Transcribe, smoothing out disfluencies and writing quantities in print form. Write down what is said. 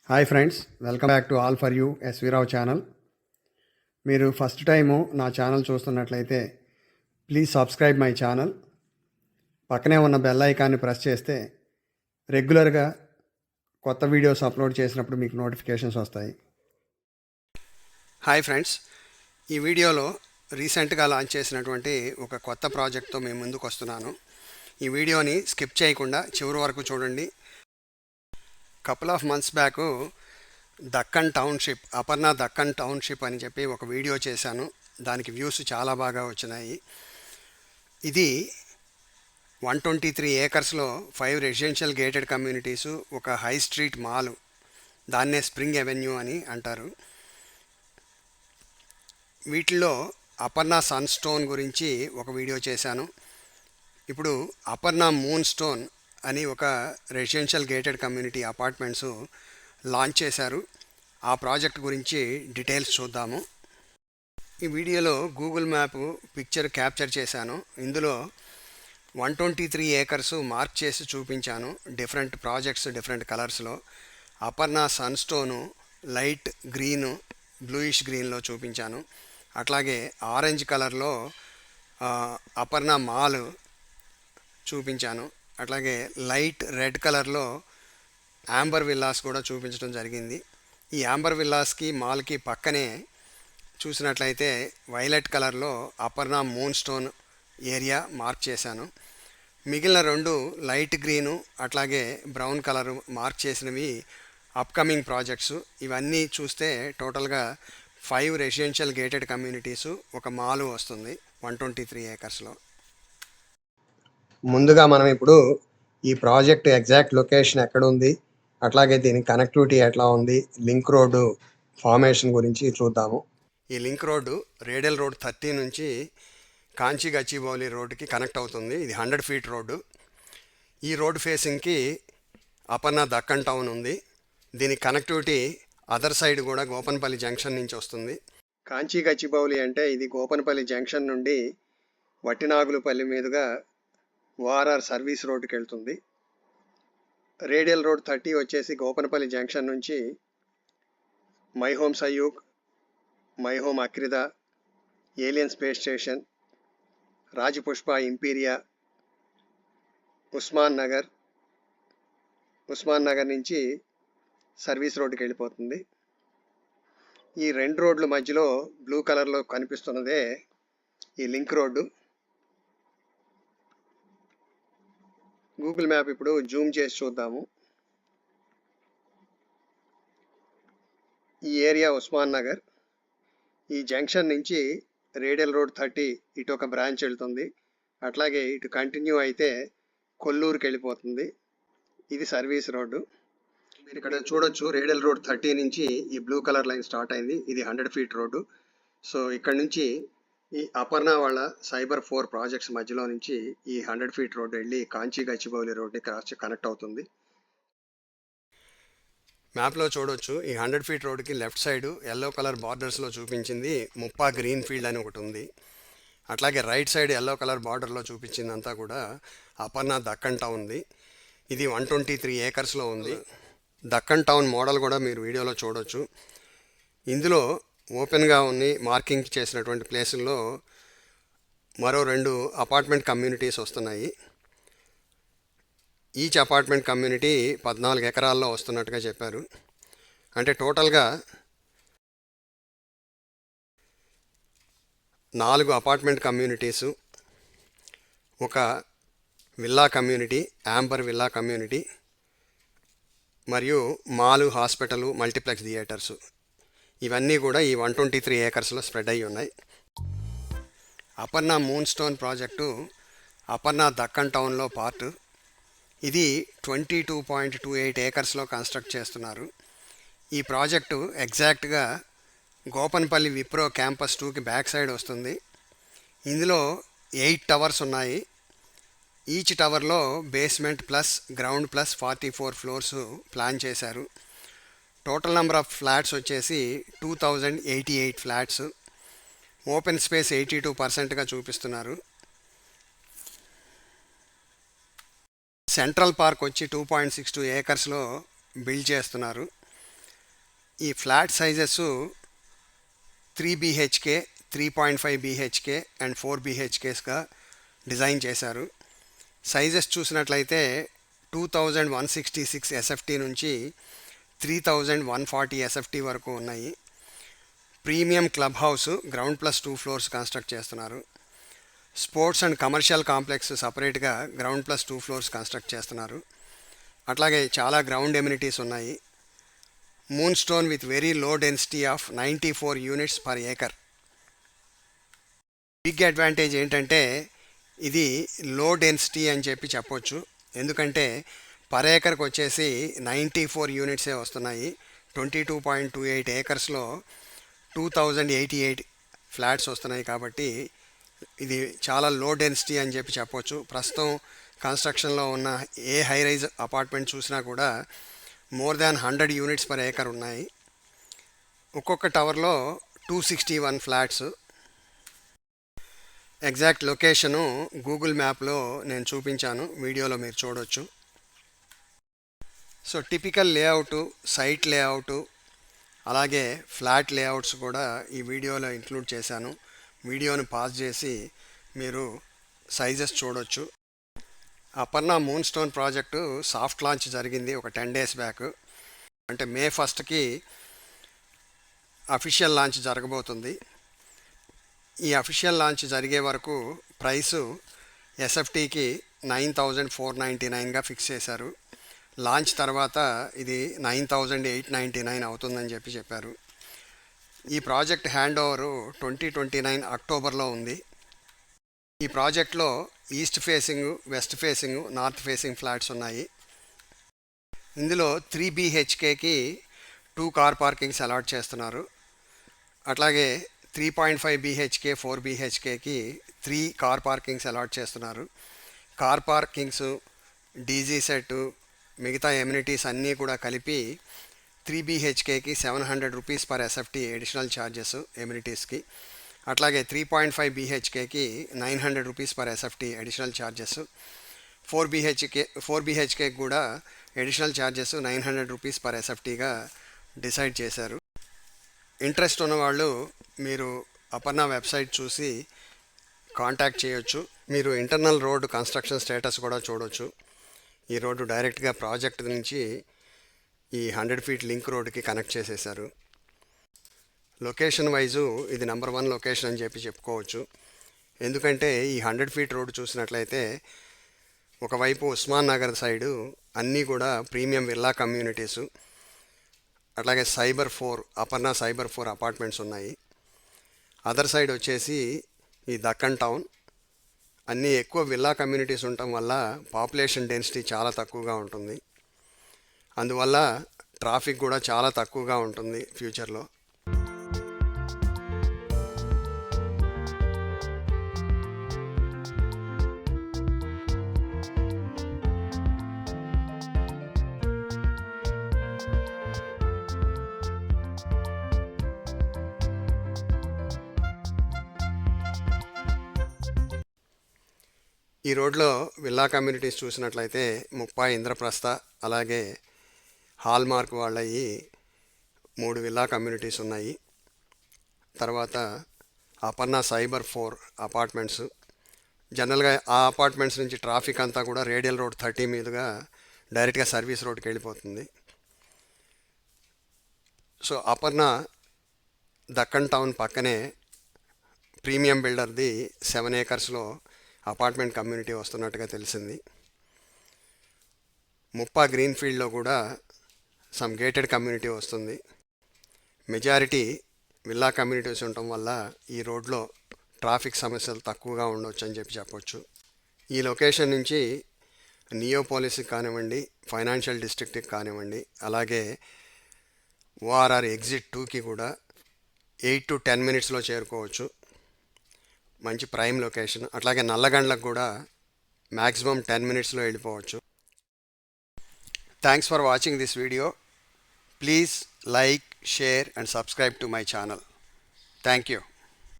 Hi friends, welcome back to all for you SV Rao channel. మీరు first time నా channel చూస్తున్నట్లయితే please subscribe my channel. పక్కనే ఉన్న bell ఐకాన్ని ప్రెస్ చేస్తే రెగ్యులర్గా కొత్త వీడియోస్ అప్లోడ్ చేసినప్పుడు మీకు నోటిఫికేషన్స్ వస్తాయి. హాయ్ ఫ్రెండ్స్, ఈ వీడియోలో రీసెంట్గా లాంచ్ చేసినటువంటి ఒక కొత్త ప్రాజెక్ట్తో మేము ముందుకు వస్తున్నాను. ఈ వీడియోని స్కిప్ చేయకుండా చివరి వరకు చూడండి. Couple of months back Deccan township, Aparna Deccan township అని చెప్పి ఒక వీడియో చేశాను. దానికి వ్యూస్ చాలా బాగా వచ్చినాయి. ఇది 123 ఏకర్స్లో 5 రెసిడెన్షియల్ గేటెడ్ కమ్యూనిటీసు, ఒక హై స్ట్రీట్ మాల్, దాన్నే స్ప్రింగ్ అవెన్యూ అని అంటారు. వీటిల్లో అపర్ణ సన్ స్టోన్ గురించి ఒక వీడియో చేశాను. ఇప్పుడు అపర్ణ మూన్ స్టోన్ అని ఒక residential gated community apartments launch చేశారు. ఆ ప్రాజెక్ట్ గురించి డీటెయిల్స్ చూద్దాము. ఈ వీడియోలో గూగుల్ మ్యాప్ పిక్చర్ క్యాప్చర్ చేశాను. ఇందులో 123 ఏకర్స్ మార్క్ చేసి చూపించాను. డిఫరెంట్ ప్రాజెక్ట్స్ డిఫరెంట్ కలర్స్లో. Aparna sun stone light green, bluish గ్రీన్లో చూపించాను. అట్లాగే ఆరెంజ్ కలర్లో అపర్ణ మాల్ చూపించాను. అట్లాగే లైట్ రెడ్ కలర్లో యాంబర్ విల్లాస్ కూడా చూపించడం జరిగింది. ఈ యాంబర్ విల్లాస్కి మాల్కి పక్కనే చూసినట్లయితే వైలెట్ కలర్లో Aparna moon stone area mark చేశాను. మిగిలిన 2 లైట్ గ్రీను అట్లాగే బ్రౌన్ కలర్ మార్క్ చేసినవి అప్కమింగ్ ప్రాజెక్ట్స్. ఇవన్నీ చూస్తే టోటల్గా 5 రెసిడెన్షియల్ గేటెడ్ కమ్యూనిటీసు, ఒక మాలు వస్తుంది 123 ఏకర్స్లో. ముందుగా మనం ఇప్పుడు ఈ ప్రాజెక్ట్ ఎగ్జాక్ట్ లొకేషన్ ఎక్కడ ఉంది, అట్లాగే దీని కనెక్టివిటీ ఎట్లా ఉంది, లింక్ రోడ్డు ఫార్మేషన్ గురించి చూద్దాము. ఈ లింక్ రోడ్డు రేడియల్ రోడ్ 30 నుంచి కాంచి గచ్చిబౌలి రోడ్డుకి కనెక్ట్ అవుతుంది. ఇది 100 ఫీట్ రోడ్డు. ఈ రోడ్ ఫేసింగ్కి అపర్ణ దక్కన్ టౌన్ ఉంది. దీని కనెక్టివిటీ అదర్ సైడ్ కూడా గోపన్పల్లి జంక్షన్ నుంచి వస్తుంది. కాంచి గచ్చిబౌలి అంటే ఇది గోపన్పల్లి జంక్షన్ నుండి వట్టినాగులపల్లి మీదుగా ఓఆర్ఆర్ సర్వీస్ రోడ్డుకి వెళ్తుంది. రేడియల్ రోడ్ 30 వచ్చేసి గోపనపల్లి జంక్షన్ నుంచి My Home Sayuk, My Home Akrida, alien space station, Rajapushpa Imperia, Usman Nagar నుంచి సర్వీస్ రోడ్డుకి వెళ్ళిపోతుంది. ఈ 2 రోడ్ల మధ్యలో బ్లూ కలర్లో కనిపిస్తున్నదే ఈ లింక్ రోడ్డు. గూగుల్ మ్యాప్ ఇప్పుడు జూమ్ చేసి చూద్దాము. ఈ ఏరియా ఉస్మాన్ నగర్. ఈ జంక్షన్ నుంచి రేడియల్ రోడ్ 30 ఇటు ఒక బ్రాంచ్ వెళ్తుంది. అట్లాగే ఇటు కంటిన్యూ అయితే కొల్లూరుకి వెళ్ళిపోతుంది. ఇది సర్వీస్ రోడ్డు. మీరు ఇక్కడ చూడొచ్చు, రేడియల్ రోడ్ 30 నుంచి ఈ బ్లూ కలర్ లైన్ స్టార్ట్ అయింది. ఇది 100 ఫీట్ రోడ్డు. సో ఇక్కడ నుంచి ఈ అపర్ణ వాళ్ళ సైబర్ 4 ప్రాజెక్ట్స్ మధ్యలో నుంచి ఈ 100 ఫీట్ రోడ్డు వెళ్ళి కాంచి గచ్చిబౌలి రోడ్డు కనెక్ట్ అవుతుంది. మ్యాప్లో చూడొచ్చు, ఈ 100 ఫీట్ రోడ్డుకి లెఫ్ట్ సైడ్ ఎల్లో కలర్ బార్డర్స్లో చూపించింది ముప్పా గ్రీన్ ఫీల్డ్ అని ఒకటి ఉంది. అట్లాగే రైట్ సైడ్ ఎల్లో కలర్ బార్డర్లో చూపించిందంతా కూడా అపర్ణ దక్కన్ టౌన్ ఉంది. ఇది 123 ఏకర్స్లో ఉంది. దక్కన్ టౌన్ మోడల్ కూడా మీరు వీడియోలో చూడొచ్చు. ఇందులో ఓపెన్గా ఉంది మార్కింగ్ చేసినటువంటి ప్లేసుల్లో మరో 2 అపార్ట్మెంట్ కమ్యూనిటీస్ వస్తున్నాయి. ఈచ్ అపార్ట్మెంట్ కమ్యూనిటీ 14 ఎకరాల్లో వస్తున్నట్టుగా చెప్పారు. అంటే టోటల్గా 4 అపార్ట్మెంట్ కమ్యూనిటీసు, ఒక villa community, Amber villa community, మరియు మాలు, హాస్పిటలు, మల్టీప్లెక్స్ థియేటర్సు, ఇవన్నీ కూడా ఈ 123 ఏకర్స్లో స్ప్రెడ్ అయ్యి ఉన్నాయి. Aparna moon stone project Aparna Deccan టౌన్లో పార్ట్. ఇది 22.28 ఏకర్స్లో కన్స్ట్రక్ట్ చేస్తున్నారు. ఈ ప్రాజెక్టు ఎగ్జాక్ట్గా గోపన్పల్లి విప్రో క్యాంపస్ 2కి బ్యాక్ సైడ్ వస్తుంది. ఇందులో 8 టవర్స్ ఉన్నాయి. ఈచ్ టవర్లో basement plus ground plus 44 floors plan చేశారు. టోటల్ నెంబర్ ఆఫ్ ఫ్లాట్స్ వచ్చేసి 2088 ఫ్లాట్స్. ఓపెన్ స్పేస్ 82%గా చూపిస్తున్నారు. సెంట్రల్ పార్క్ వచ్చి 2.62 ఏకర్స్లో బిల్డ్ చేస్తున్నారు. ఈ flat sizes 3 BHK, 3.5 BHK and 4 BHKస్గా డిజైన్ చేశారు. సైజెస్ చూసినట్లయితే 2166 SFT నుంచి 3140 SFT వరకు ఉన్నాయి. Premium club house ground plus 2 floors construct చేస్తున్నారు. స్పోర్ట్స్ అండ్ కమర్షియల్ కాంప్లెక్స్ సపరేట్గా గ్రౌండ్ ప్లస్ 2 ఫ్లోర్స్ కన్స్ట్రక్ట్ చేస్తున్నారు. అట్లాగే చాలా గ్రౌండ్ ఎమ్యూనిటీస్ ఉన్నాయి. Moon stone with very low density of 94 units per acre. Big advantage ఏంటంటే ఇది లో డెన్సిటీ అని చెప్పొచ్చు. ఎందుకంటే పర్ ఏకర్కి వచ్చేసి 94 యూనిట్సే వస్తున్నాయి. 22.28 ఏకర్స్లో 2088 ఫ్లాట్స్ వస్తున్నాయి. కాబట్టి ఇది చాలా లో డెన్సిటీ అని చెప్పొచ్చు. ప్రస్తుతం కన్స్ట్రక్షన్లో ఉన్న ఏ హై రైజ్ అపార్ట్మెంట్ చూసినా కూడా more than 100 units per acre ఉన్నాయి. ఒక్కొక్క టవర్లో 261 ఫ్లాట్స్. ఎగ్జాక్ట్ లొకేషను గూగుల్ మ్యాప్లో నేను చూపించాను, వీడియోలో మీరు చూడవచ్చు. సో టిపికల్ లేఅవుటు, సైట్ లేఅవుటు, అలాగే ఫ్లాట్ లేఅవుట్స్ కూడా ఈ వీడియోలో ఇంక్లూడ్ చేశాను. వీడియోని పాజ్ చేసి మీరు సైజెస్ చూడొచ్చు. Aparna moon stone project soft launch జరిగింది ఒక 10 days బ్యాక్. అంటే May 1st అఫీషియల్ లాంచ్ జరగబోతుంది. ఈ అఫీషియల్ లాంచ్ జరిగే వరకు ప్రైసు SFTకి 9499గా ఫిక్స్ చేశారు. లాంచ్ తర్వాత ఇది 9899 అవుతుందని చెప్పారు. ఈ ప్రాజెక్ట్ హ్యాండ్ ఓవరు 2029 అక్టోబర్లో ఉంది. ఈ ప్రాజెక్ట్లో east facing, west facing, north facing flats ఉన్నాయి. ఇందులో 3 BHKకి 2 కార్ పార్కింగ్స్ అలాట్ చేస్తున్నారు. అట్లాగే 3.5 BHK, 4 BHKకి 3 కార్ పార్కింగ్స్ అలాట్ చేస్తున్నారు. కార్ పార్కింగ్స్, డీజీ సెట్, మిగతా ఎమ్యూనిటీస్ అన్నీ కూడా కలిపి 3 BHKకి 700 rupees per SFT additional charges ఎమ్యూనిటీస్కి. అట్లాగే 3.5 BHKకి 900 rupees per SFT additional charges. 4 BHKకి కూడా అడిషనల్ ఛార్జెస్ 900 రూపీస్ పర్ SFTగా డిసైడ్ చేశారు. ఇంట్రెస్ట్ ఉన్నవాళ్ళు మీరు అపర్ణ వెబ్సైట్ చూసి కాంటాక్ట్ చేయొచ్చు. మీరు ఇంటర్నల్ రోడ్ కన్స్ట్రక్షన్ స్టేటస్ కూడా చూడొచ్చు. ఈ రోడ్డు డైరెక్ట్గా ప్రాజెక్ట్ నుంచి ఈ 100 feet లింక్ రోడ్డుకి కనెక్ట్ చేసేశారు. లొకేషన్ వైజు ఇది నెంబర్ 1 లొకేషన్ అని చెప్పుకోవచ్చు. ఎందుకంటే ఈ 100 feet రోడ్డు చూసినట్లయితే ఒకవైపు ఉస్మాన్ నగర్ సైడు అన్నీ కూడా ప్రీమియం విల్లా కమ్యూనిటీసు, అట్లాగే సైబర్ 4 అపర్ణ సైబర్ 4 అపార్ట్మెంట్స్ ఉన్నాయి. అదర్ సైడ్ వచ్చేసి ఈ దక్కన్ టౌన్, అన్నీ ఎక్కువ విల్లా కమ్యూనిటీస్ ఉండటం వల్ల పాపులేషన్ డెన్సిటీ చాలా తక్కువగా ఉంటుంది. అందువల్ల ట్రాఫిక్ కూడా చాలా తక్కువగా ఉంటుంది ఫ్యూచర్లో. ఈ రోడ్లో విల్లా కమ్యూనిటీస్ చూసినట్లయితే 30 ఇంద్రప్రస్థ, అలాగే హాల్మార్క్ వాళ్ళవి 3 విల్లా కమ్యూనిటీస్ ఉన్నాయి. తర్వాత అపర్ణ సైబర్ 4 అపార్ట్మెంట్స్. జనరల్గా ఆ అపార్ట్మెంట్స్ నుంచి ట్రాఫిక్ అంతా కూడా రేడియల్ రోడ్ 30 మీదుగా డైరెక్ట్గా సర్వీస్ రోడ్కి వెళ్ళిపోతుంది. సో అపర్ణ దక్కన్ టౌన్ పక్కనే ప్రీమియం బిల్డర్ది 7 acresలో అపార్ట్మెంట్ కమ్యూనిటీ వస్తున్నట్టుగా తెలిసింది. ముప్పా గ్రీన్ఫీల్డ్లో కూడా సమ్ గేటెడ్ కమ్యూనిటీ వస్తుంది. మెజారిటీ విల్లా కమ్యూనిటీస్ ఉండటం వల్ల ఈ రోడ్లో ట్రాఫిక్ సమస్యలు తక్కువగా ఉండవచ్చు అని చెప్పొచ్చు. ఈ లొకేషన్ నుంచి నియోపోలిస్కి కానివ్వండి, ఫైనాన్షియల్ డిస్ట్రిక్ట్కి కానివ్వండి, అలాగే ORR ఎగ్జిట్ 2కి కూడా 8 to 10 minutesలో చేరుకోవచ్చు. మంచి ప్రైమ్ లొకేషన్. అట్లాగే నల్లగండ్లకు కూడా మ్యాక్సిమం 10 minutesలో వెళ్ళిపోవచ్చు. Thanks for watching this video. Please like, share and subscribe to my channel. Thank you.